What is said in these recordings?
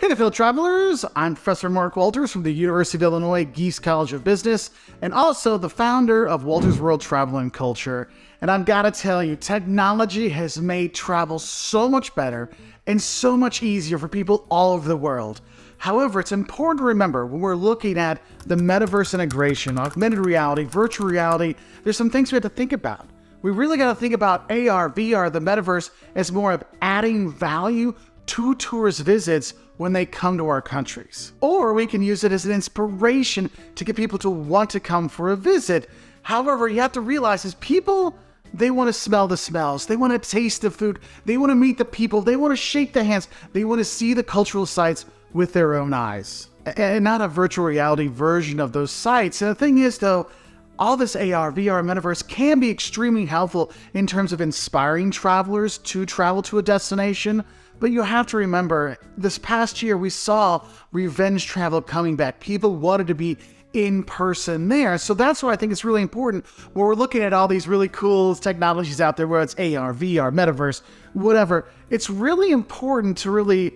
Hey there, fellow travelers. I'm Professor Mark Wolters from the University of Illinois Geese College of Business, and also the founder of Wolters World Travel and Culture. And I've got to tell you, technology has made travel so much better and so much easier for people all over the world. However, it's important to remember when we're looking at the metaverse integration, augmented reality, virtual reality, there's some things we have to think about. We really got to think about AR, VR, the metaverse as more of adding value to tourist visits when they come to our countries. Or we can use it as an inspiration to get people to want to come for a visit. However, you have to realize is people, they want to smell the smells, they want to taste the food, they want to meet the people, they want to shake the hands, they want to see the cultural sites with their own eyes. And not a virtual reality version of those sites. And the thing is though, all this AR, VR, metaverse can be extremely helpful in terms of inspiring travelers to travel to a destination. But you have to remember, this past year we saw revenge travel coming back. People wanted to be in person there. So that's why I think it's really important when we're looking at all these really cool technologies out there, where it's AR, VR, metaverse, whatever. It's really important to really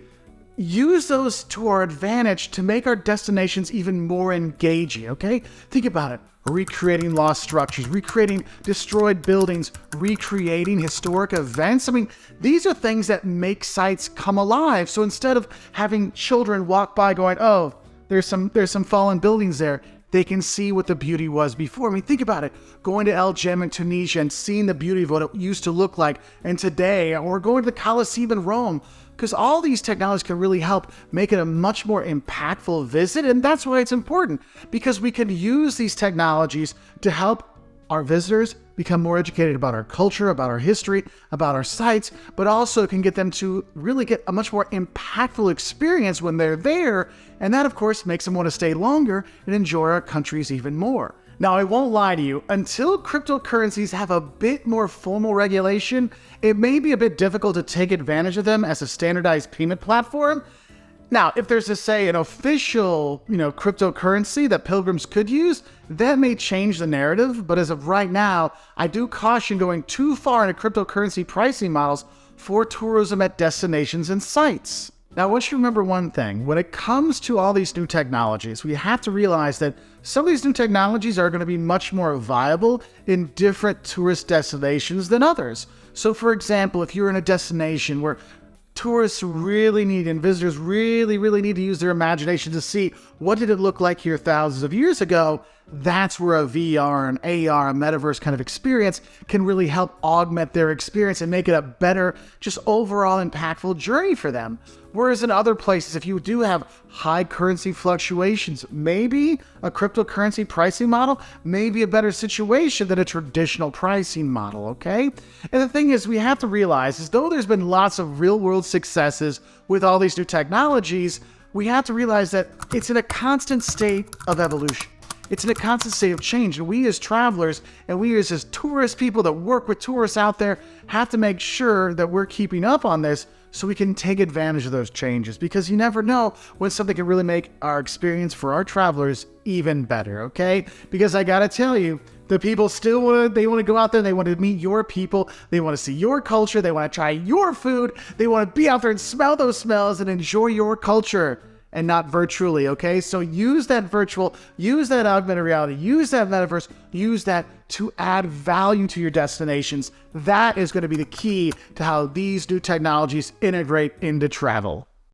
use those to our advantage to make our destinations even more engaging, okay? Think about it. Recreating lost structures, recreating destroyed buildings, recreating historic events. I mean, these are things that make sites come alive. So instead of having children walk by going, oh, there's some fallen buildings there, they can see what the beauty was before. I mean, think about it. Going to El Gem in Tunisia and seeing the beauty of what it used to look like and today, or going to the Colosseum in Rome, because all these technologies can really help make it a much more impactful visit. And that's why it's important, because we can use these technologies to help our visitors become more educated about our culture, about our history, about our sites, but also can get them to really get a much more impactful experience when they're there. And that, of course, makes them want to stay longer and enjoy our countries even more. Now, I won't lie to you, until cryptocurrencies have a bit more formal regulation, it may be a bit difficult to take advantage of them as a standardized payment platform. Now, if there's, say, an official, cryptocurrency that pilgrims could use, that may change the narrative. But as of right now, I do caution going too far into cryptocurrency pricing models for tourism at destinations and sites. Now, I want you to remember one thing. When it comes to all these new technologies, we have to realize that some of these new technologies are going to be much more viable in different tourist destinations than others. So, for example, if you're in a destination where tourists really need and visitors really need to use their imagination to see what did it look like here thousands of years ago, that's where a VR, an AR, a metaverse kind of experience can really help augment their experience and make it a better, just overall impactful journey for them. Whereas in other places, if you do have high currency fluctuations, maybe a cryptocurrency pricing model may be a better situation than a traditional pricing model, okay? And the thing is, we have to realize, is though there's been lots of real world successes with all these new technologies, we have to realize that it's in a constant state of evolution. It's in a constant state of change, and we as travelers and we as tourist people that work with tourists out there have to make sure that we're keeping up on this so we can take advantage of those changes, because you never know when something can really make our experience for our travelers even better, okay? Because I gotta tell you, the people still want to go out there, they want to meet your people, they want to see your culture, they want to try your food, they want to be out there and smell those smells and enjoy your culture. And not virtually, okay? So use that virtual, use that augmented reality, use that metaverse, use that to add value to your destinations. That is going to be the key to how these new technologies integrate into travel.